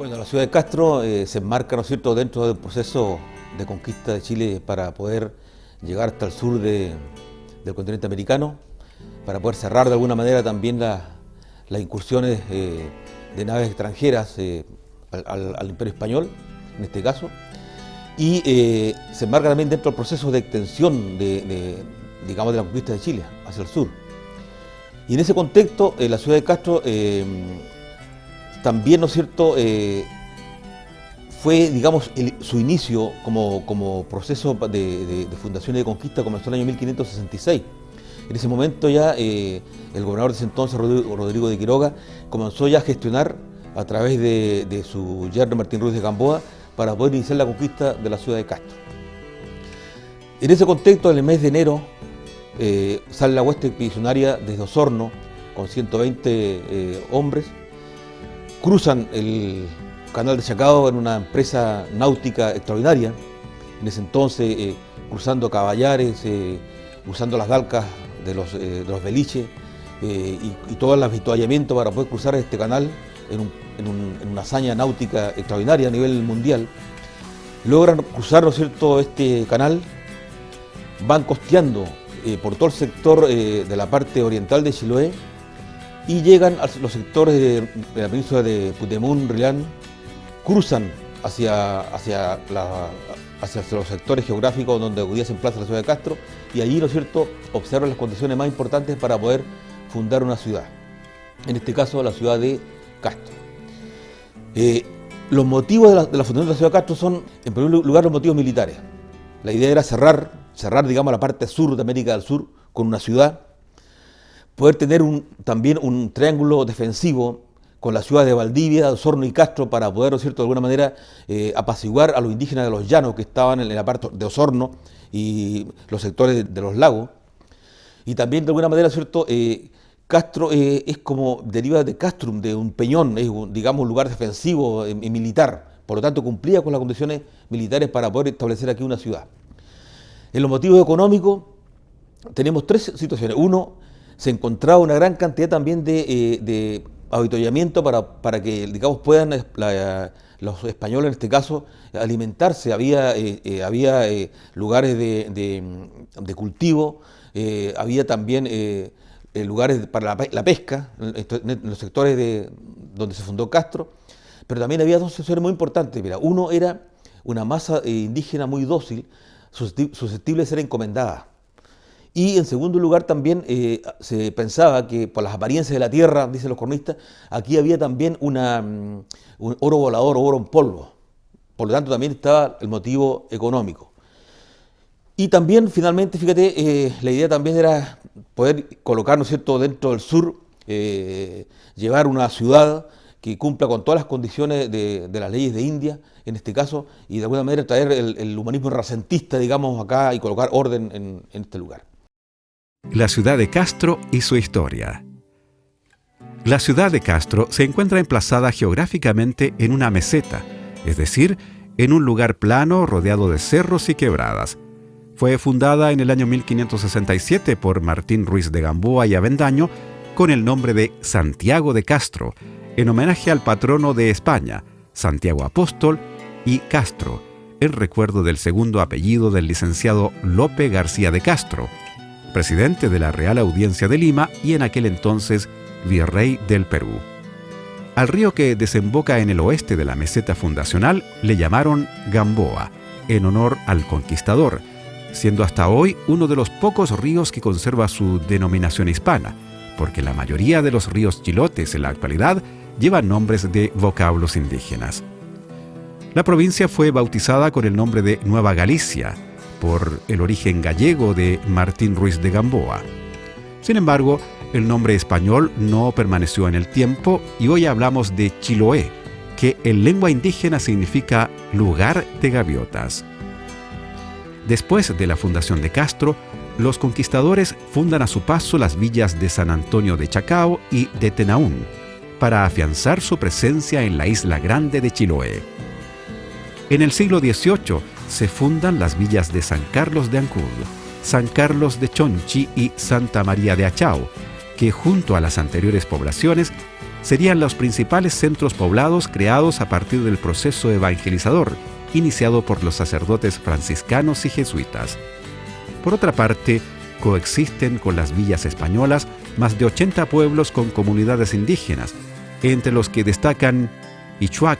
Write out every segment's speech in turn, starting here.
Bueno, la ciudad de Castro se enmarca, ¿no es cierto?, dentro del proceso de conquista de Chile para poder llegar hasta el sur del continente americano, para poder cerrar de alguna manera también las incursiones de naves extranjeras al Imperio Español, en este caso, y se enmarca también dentro del proceso de extensión digamos, de la conquista de Chile hacia el sur. Y en ese contexto, la ciudad de Castro también, ¿no es cierto?, fue, digamos, su inicio como proceso de fundación y de conquista comenzó en el año 1566. En ese momento ya el gobernador de ese entonces, Rodrigo de Quiroga, comenzó ya a gestionar a través de su yerno Martín Ruiz de Gamboa para poder iniciar la conquista de la ciudad de Castro. En ese contexto, en el mes de enero, sale la hueste expedicionaria desde Osorno con 120 hombres, cruzan el canal de Chacao en una empresa náutica extraordinaria, en ese entonces cruzando caballares, usando las dalcas de los beliches y todo el avituallamiento para poder cruzar este canal en una hazaña náutica extraordinaria a nivel mundial. Logran cruzar, ¿no es cierto?, este canal, van costeando por todo el sector de la parte oriental de Chiloé y llegan a los sectores de la península de Putemún, Rilán, cruzan hacia los sectores geográficos donde hoy día se emplaza la ciudad de Castro y allí, ¿no es cierto?, observan las condiciones más importantes para poder fundar una ciudad, en este caso la ciudad de Castro. Los motivos de la fundación de la ciudad de Castro son, en primer lugar, los motivos militares. La idea era cerrar, digamos, la parte sur de América del Sur con una ciudad, poder tener también un triángulo defensivo con la ciudad de Valdivia, Osorno y Castro para poder, ¿no es cierto?, de alguna manera apaciguar a los indígenas de los llanos que estaban en la parte de Osorno y los sectores de los lagos. Y también, de alguna manera, ¿cierto?, Castro es como deriva de castrum, de un peñón, es, digamos, un lugar defensivo y militar. Por lo tanto, cumplía con las condiciones militares para poder establecer aquí una ciudad. En los motivos económicos tenemos tres situaciones. Uno, se encontraba una gran cantidad también de avituallamiento para que, digamos, puedan los españoles, en este caso, alimentarse. Había lugares de cultivo, había también lugares para la pesca, en los sectores donde se fundó Castro, pero también había dos sectores muy importantes. Mira, uno era una masa indígena muy dócil, susceptible de ser encomendada. Y en segundo lugar también se pensaba que por las apariencias de la tierra, dicen los cronistas, aquí había también un oro volador o oro en polvo. Por lo tanto también estaba el motivo económico. Y también finalmente, fíjate, la idea también era poder colocar, ¿no es cierto?, dentro del sur, llevar una ciudad que cumpla con todas las condiciones de las leyes de India, en este caso, y de alguna manera traer el humanismo renacentista, digamos, acá y colocar orden en este lugar. La ciudad de Castro y su historia. La ciudad de Castro se encuentra emplazada geográficamente en una meseta, es decir, en un lugar plano rodeado de cerros y quebradas. Fue fundada en el año 1567 por Martín Ruiz de Gamboa y Avendaño con el nombre de Santiago de Castro, en homenaje al patrono de España, Santiago Apóstol, y Castro, en recuerdo del segundo apellido del licenciado Lope García de Castro, presidente de la Real Audiencia de Lima y en aquel entonces virrey del Perú. Al río que desemboca en el oeste de la meseta fundacional le llamaron Gamboa, en honor al conquistador, siendo hasta hoy uno de los pocos ríos que conserva su denominación hispana, porque la mayoría de los ríos chilotes en la actualidad llevan nombres de vocablos indígenas. La provincia fue bautizada con el nombre de Nueva Galicia, por el origen gallego de Martín Ruiz de Gamboa. Sin embargo, el nombre español no permaneció en el tiempo y hoy hablamos de Chiloé, que en lengua indígena significa lugar de gaviotas. Después de la fundación de Castro, los conquistadores fundan a su paso las villas de San Antonio de Chacao y de Tenaún, para afianzar su presencia en la isla grande de Chiloé. En el siglo XVIII se fundan las villas de San Carlos de Ancud, San Carlos de Chonchi y Santa María de Achao, que junto a las anteriores poblaciones serían los principales centros poblados creados a partir del proceso evangelizador, iniciado por los sacerdotes franciscanos y jesuitas. Por otra parte, coexisten con las villas españolas más de 80 pueblos con comunidades indígenas, entre los que destacan Ichuac,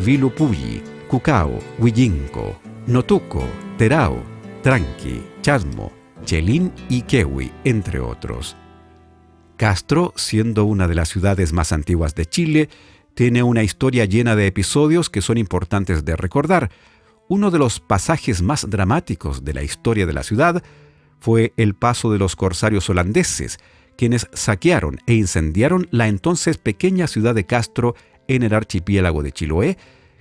Vilupuyi, Cucao, Huillinco, Notuco, Terao, Tranqui, Chasmo, Chelín y Quehui, entre otros. Castro, siendo una de las ciudades más antiguas de Chile, tiene una historia llena de episodios que son importantes de recordar. Uno de los pasajes más dramáticos de la historia de la ciudad fue el paso de los corsarios holandeses, quienes saquearon e incendiaron la entonces pequeña ciudad de Castro en el archipiélago de Chiloé,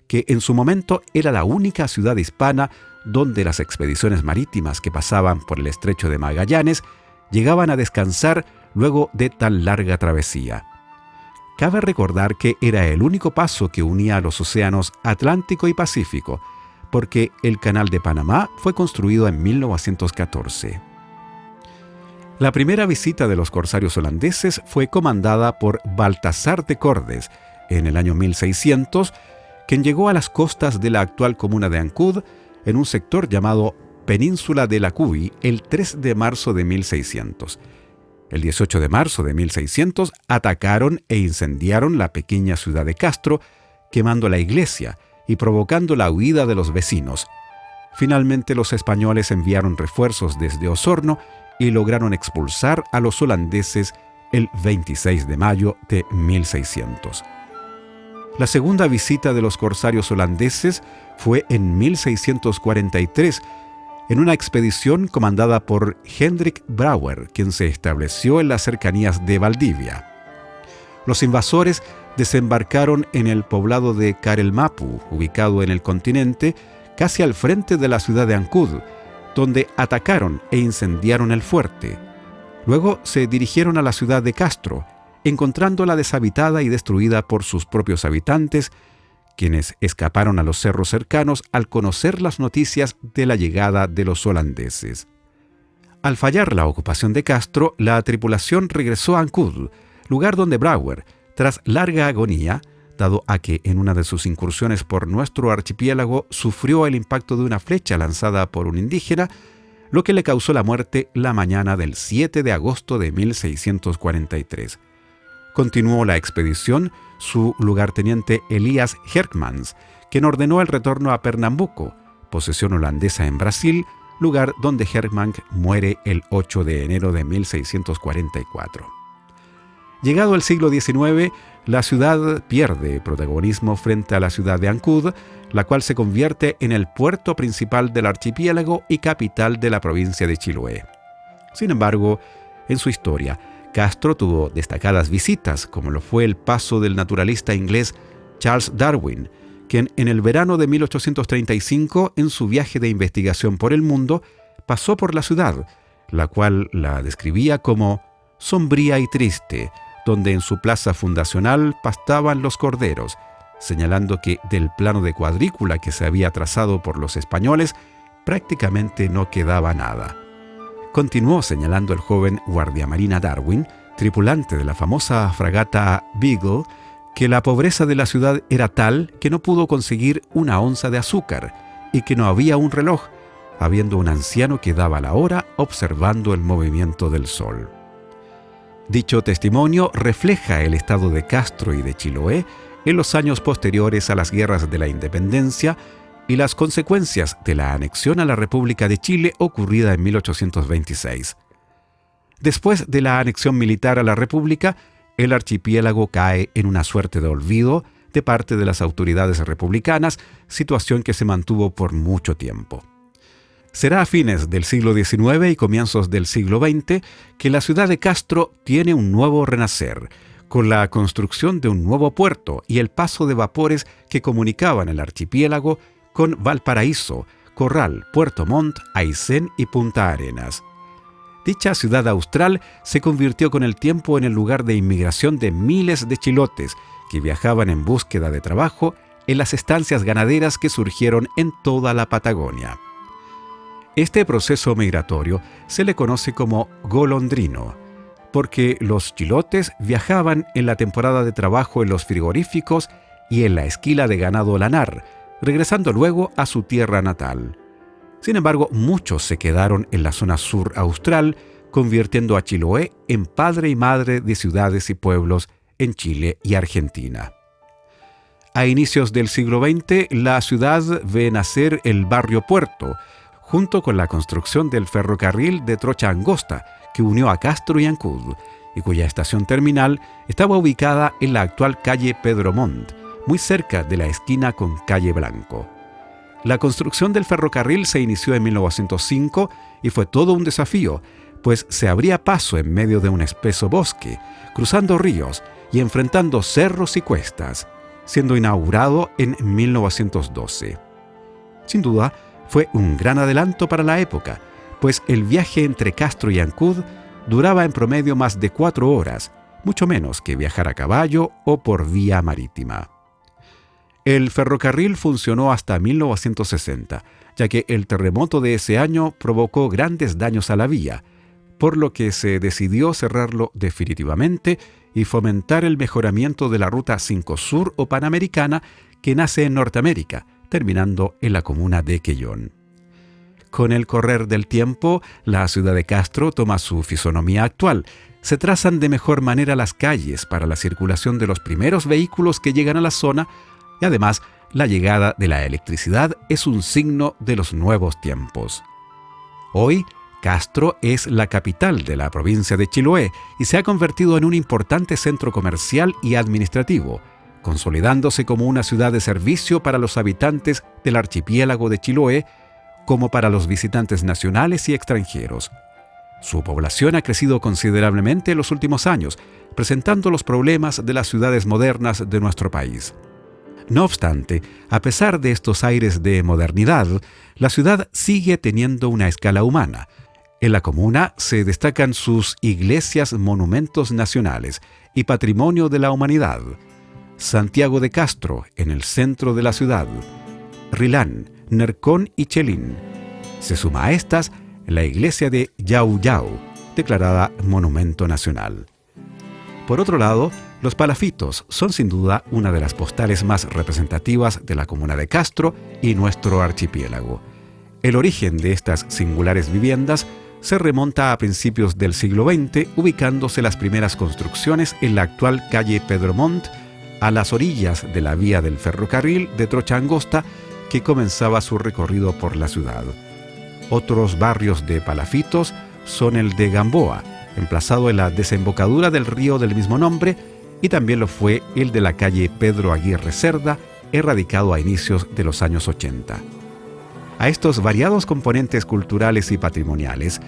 que en su momento era la única ciudad hispana donde las expediciones marítimas que pasaban por el estrecho de Magallanes llegaban a descansar luego de tan larga travesía. Cabe recordar que era el único paso que unía los océanos Atlántico y Pacífico, porque el Canal de Panamá fue construido en 1914. La primera visita de los corsarios holandeses fue comandada por Baltasar de Cordes en el año 1600, quien llegó a las costas de la actual comuna de Ancud, en un sector llamado Península de la Cuy, el 3 de marzo de 1600. El 18 de marzo de 1600 atacaron e incendiaron la pequeña ciudad de Castro, quemando la iglesia y provocando la huida de los vecinos. Finalmente los españoles enviaron refuerzos desde Osorno y lograron expulsar a los holandeses el 26 de mayo de 1600. La segunda visita de los corsarios holandeses fue en 1643, en una expedición comandada por Hendrik Brouwer, quien se estableció en las cercanías de Valdivia. Los invasores desembarcaron en el poblado de Carelmapu, ubicado en el continente, casi al frente de la ciudad de Ancud, donde atacaron e incendiaron el fuerte. Luego se dirigieron a la ciudad de Castro, encontrándola deshabitada y destruida por sus propios habitantes, quienes escaparon a los cerros cercanos al conocer las noticias de la llegada de los holandeses. Al fallar la ocupación de Castro, la tripulación regresó a Ancud, lugar donde Brouwer, tras larga agonía, dado a que en una de sus incursiones por nuestro archipiélago sufrió el impacto de una flecha lanzada por un indígena, lo que le causó la muerte la mañana del 7 de agosto de 1643. Continuó la expedición su lugarteniente Elias Herkmans, quien ordenó el retorno a Pernambuco, posesión holandesa en Brasil, lugar donde Herkmans muere el 8 de enero de 1644. Llegado el siglo XIX, la ciudad pierde protagonismo frente a la ciudad de Ancud, la cual se convierte en el puerto principal del archipiélago y capital de la provincia de Chiloé. Sin embargo, en su historia, Castro tuvo destacadas visitas, como lo fue el paso del naturalista inglés Charles Darwin, quien en el verano de 1835, en su viaje de investigación por el mundo, pasó por la ciudad, la cual la describía como sombría y triste, donde en su plaza fundacional pastaban los corderos, señalando que del plano de cuadrícula que se había trazado por los españoles prácticamente no quedaba nada. Continuó señalando el joven guardiamarina Darwin, tripulante de la famosa fragata Beagle, que la pobreza de la ciudad era tal que no pudo conseguir una onza de azúcar y que no había un reloj, habiendo un anciano que daba la hora observando el movimiento del sol. Dicho testimonio refleja el estado de Castro y de Chiloé en los años posteriores a las guerras de la independencia y las consecuencias de la anexión a la República de Chile ocurrida en 1826. Después de la anexión militar a la República, el archipiélago cae en una suerte de olvido de parte de las autoridades republicanas, situación que se mantuvo por mucho tiempo. Será a fines del siglo XIX y comienzos del siglo XX que la ciudad de Castro tiene un nuevo renacer, con la construcción de un nuevo puerto y el paso de vapores que comunicaban el archipiélago con Valparaíso, Corral, Puerto Montt, Aysén y Punta Arenas. Dicha ciudad austral se convirtió con el tiempo en el lugar de inmigración de miles de chilotes que viajaban en búsqueda de trabajo en las estancias ganaderas que surgieron en toda la Patagonia. Este proceso migratorio se le conoce como golondrino, porque los chilotes viajaban en la temporada de trabajo en los frigoríficos y en la esquila de ganado lanar, regresando luego a su tierra natal. Sin embargo, muchos se quedaron en la zona sur austral, convirtiendo a Chiloé en padre y madre de ciudades y pueblos en Chile y Argentina. A inicios del siglo XX, la ciudad ve nacer el barrio Puerto, junto con la construcción del ferrocarril de trocha angosta, que unió a Castro y Ancud, y cuya estación terminal estaba ubicada en la actual calle Pedro Montt, muy cerca de la esquina con calle Blanco. La construcción del ferrocarril se inició en 1905 y fue todo un desafío, pues se abría paso en medio de un espeso bosque, cruzando ríos y enfrentando cerros y cuestas, siendo inaugurado en 1912. Sin duda, fue un gran adelanto para la época, pues el viaje entre Castro y Ancud duraba en promedio más de 4 horas, mucho menos que viajar a caballo o por vía marítima. El ferrocarril funcionó hasta 1960, ya que el terremoto de ese año provocó grandes daños a la vía, por lo que se decidió cerrarlo definitivamente y fomentar el mejoramiento de la Ruta 5 Sur o Panamericana, que nace en Norteamérica, terminando en la comuna de Quellón. Con el correr del tiempo, la ciudad de Castro toma su fisonomía actual. Se trazan de mejor manera las calles para la circulación de los primeros vehículos que llegan a la zona, y además la llegada de la electricidad es un signo de los nuevos tiempos. Hoy, Castro es la capital de la provincia de Chiloé y se ha convertido en un importante centro comercial y administrativo, consolidándose como una ciudad de servicio para los habitantes del archipiélago de Chiloé, como para los visitantes nacionales y extranjeros. Su población ha crecido considerablemente en los últimos años, presentando los problemas de las ciudades modernas de nuestro país. No obstante, a pesar de estos aires de modernidad, la ciudad sigue teniendo una escala humana. En la comuna se destacan sus iglesias, monumentos nacionales y patrimonio de la humanidad. Santiago de Castro, en el centro de la ciudad. Rilán, Nercón y Chelín. Se suma a estas la iglesia de Yauyau, declarada Monumento Nacional. Por otro lado, los palafitos son sin duda una de las postales más representativas de la comuna de Castro y nuestro archipiélago. El origen de estas singulares viviendas se remonta a principios del siglo XX, ubicándose las primeras construcciones en la actual calle Pedro Montt, a las orillas de la vía del ferrocarril de trocha angosta que comenzaba su recorrido por la ciudad. Otros barrios de palafitos son el de Gamboa, emplazado en la desembocadura del río del mismo nombre, y también lo fue el de la calle Pedro Aguirre Cerda, erradicado a inicios de los años 80. A estos variados componentes culturales y patrimoniales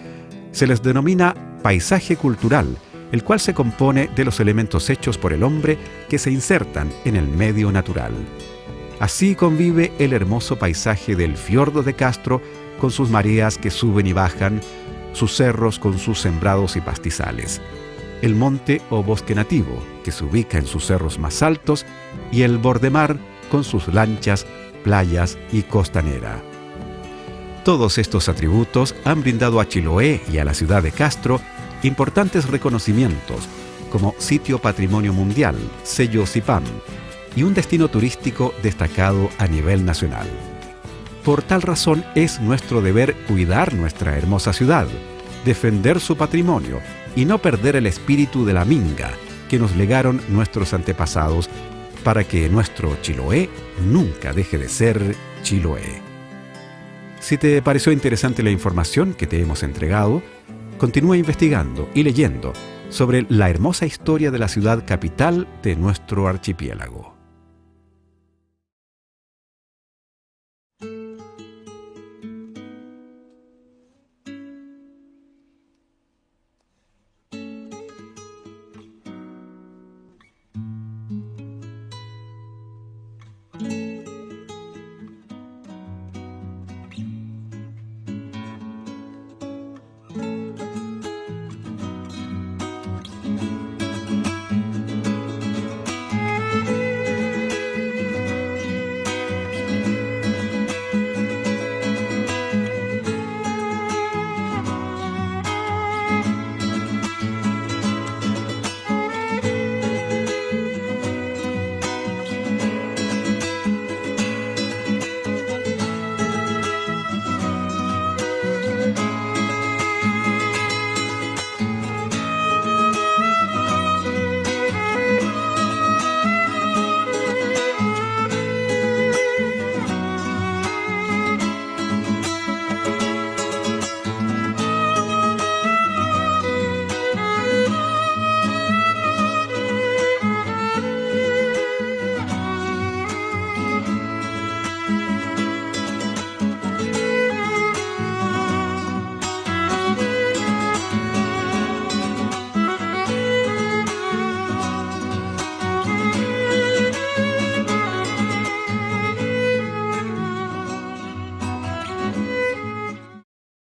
se les denomina paisaje cultural, el cual se compone de los elementos hechos por el hombre que se insertan en el medio natural. Así convive el hermoso paisaje del fiordo de Castro con sus mareas que suben y bajan, sus cerros con sus sembrados y pastizales, el monte o bosque nativo que se ubica en sus cerros más altos y el bordemar con sus lanchas, playas y costanera. Todos estos atributos han brindado a Chiloé y a la ciudad de Castro importantes reconocimientos como Sitio Patrimonio Mundial, sello CIPAM, y un destino turístico destacado a nivel nacional. Por tal razón es nuestro deber cuidar nuestra hermosa ciudad, defender su patrimonio y no perder el espíritu de la minga que nos legaron nuestros antepasados para que nuestro Chiloé nunca deje de ser Chiloé. Si te pareció interesante la información que te hemos entregado, continúa investigando y leyendo sobre la hermosa historia de la ciudad capital de nuestro archipiélago.